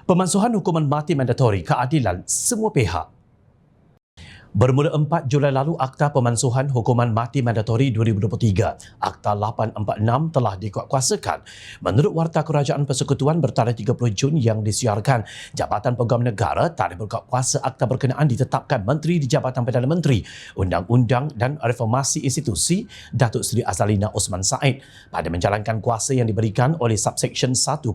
Pemansuhan hukuman mati mandatori keadilan semua pihak. Bermula 4 Julai lalu, Akta Pemansuhan Hukuman Mati Mandatori 2023, Akta 846 telah dikuatkuasakan. Menurut Warta Kerajaan Persekutuan bertarikh 30 Jun yang disiarkan, Jabatan Pegawai Negara tarikh berkuatkuasa akta berkenaan ditetapkan Menteri di Jabatan Perdana Menteri, Undang-Undang dan Reformasi Institusi Datuk Seri Azalina Osman Said pada menjalankan kuasa yang diberikan oleh Subseksyen 1/2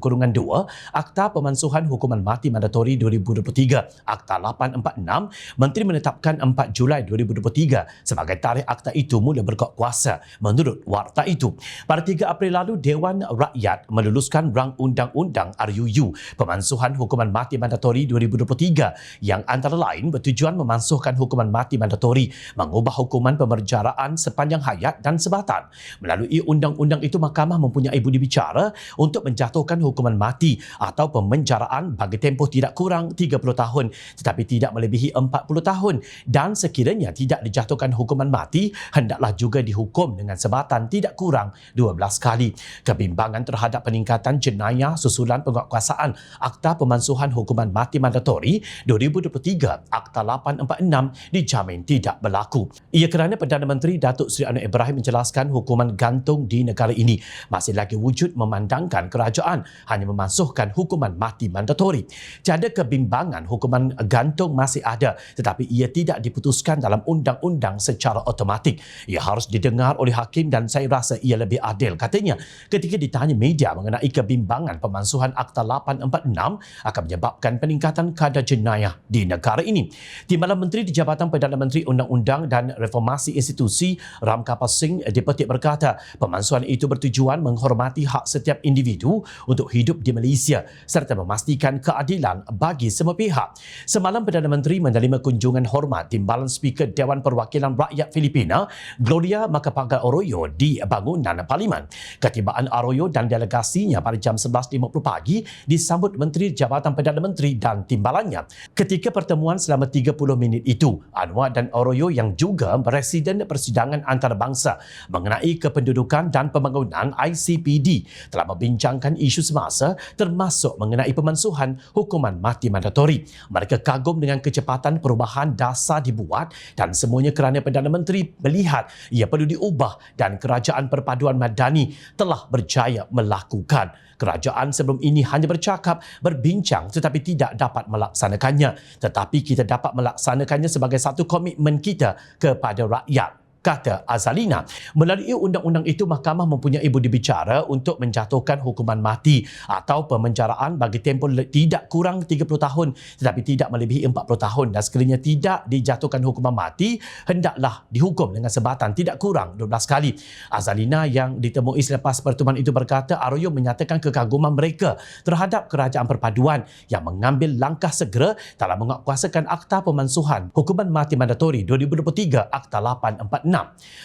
Akta Pemansuhan Hukuman Mati Mandatori 2023, Akta 846. Menteri menetapkan 4 Julai 2023 sebagai tarikh akta itu mula berkuatkuasa. Menurut warta itu, pada 3 April lalu, Dewan Rakyat meluluskan Rang Undang-Undang RUU Pemansuhan Hukuman Mati Mandatori 2023 yang antara lain bertujuan memansuhkan hukuman mati mandatori, mengubah hukuman pemerjaraan sepanjang hayat dan sebatan. Melalui undang-undang itu, Mahkamah mempunyai budi bicara untuk menjatuhkan hukuman mati atau pemenjaraan bagi tempoh tidak kurang 30 tahun tetapi tidak melebihi 40 tahun. Dan sekiranya tidak dijatuhkan hukuman mati, hendaklah juga dihukum dengan sebatan tidak kurang 12 kali. Kebimbangan terhadap peningkatan jenayah susulan penguatkuasaan Akta Pemansuhan Hukuman Mati Mandatori 2023, Akta 846 dijamin tidak berlaku. Ia kerana Perdana Menteri Datuk Seri Anwar Ibrahim menjelaskan hukuman gantung di negara ini masih lagi wujud memandangkan kerajaan hanya memansuhkan hukuman mati mandatori. Tiada kebimbangan, hukuman gantung masih ada tetapi ia tidak diputuskan dalam undang-undang secara automatik. Ia harus didengar oleh hakim dan saya rasa ia lebih adil, katanya ketika ditanya media mengenai kebimbangan pemansuhan Akta 846 akan menyebabkan peningkatan kadar jenayah di negara ini. Timbalan Menteri di Jabatan Perdana Menteri Undang-Undang dan Reformasi Institusi Ram Kapal Singh Dipetik berkata, pemansuhan itu bertujuan menghormati hak setiap individu untuk hidup di Malaysia serta memastikan keadilan bagi semua pihak. Semalam Perdana Menteri menerima kunjungan hormat Timbalan Speaker Dewan Perwakilan Rakyat Filipina, Gloria Macapagal Arroyo di bangunan Parlimen. Ketibaan Arroyo dan delegasinya pada jam 11.50 pagi disambut Menteri Jabatan Perdana Menteri dan timbalannya. Ketika pertemuan selama 30 minit itu, Anwar dan Arroyo yang juga Presiden Persidangan Antarabangsa mengenai kependudukan dan pembangunan ICPD telah membincangkan isu semasa termasuk mengenai pemansuhan hukuman mati mandatori. Mereka kagum dengan kecepatan perubahan dasar dibuat dan semuanya kerana Perdana Menteri melihat ia perlu diubah dan Kerajaan Perpaduan Madani telah berjaya melakukan. Kerajaan sebelum ini hanya bercakap, berbincang tetapi tidak dapat melaksanakannya. Tetapi kita dapat melaksanakannya sebagai satu komitmen kita kepada rakyat, kata Azalina. Melalui undang-undang itu, Mahkamah mempunyai budi bicara untuk menjatuhkan hukuman mati atau pemenjaraan bagi tempoh tidak kurang 30 tahun tetapi tidak melebihi 40 tahun dan sekiranya tidak dijatuhkan hukuman mati, hendaklah dihukum dengan sebatan tidak kurang 12 kali. Azalina yang ditemui selepas pertemuan itu berkata, Arroyo menyatakan kekaguman mereka terhadap Kerajaan Perpaduan yang mengambil langkah segera dalam menguatkuasakan Akta Pemansuhan Hukuman Mati Mandatori 2023, Akta 846.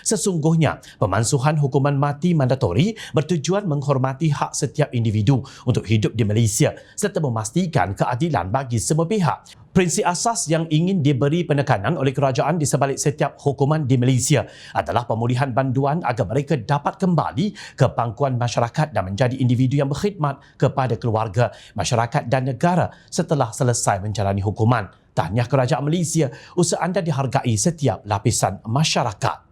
Sesungguhnya, pemansuhan hukuman mati mandatori bertujuan menghormati hak setiap individu untuk hidup di Malaysia serta memastikan keadilan bagi semua pihak. Prinsip asas yang ingin diberi penekanan oleh kerajaan di sebalik setiap hukuman di Malaysia adalah pemulihan banduan agar mereka dapat kembali ke pangkuan masyarakat dan menjadi individu yang berkhidmat kepada keluarga, masyarakat dan negara setelah selesai menjalani hukuman. Tahniah Kerajaan Malaysia, usaha anda dihargai setiap lapisan masyarakat.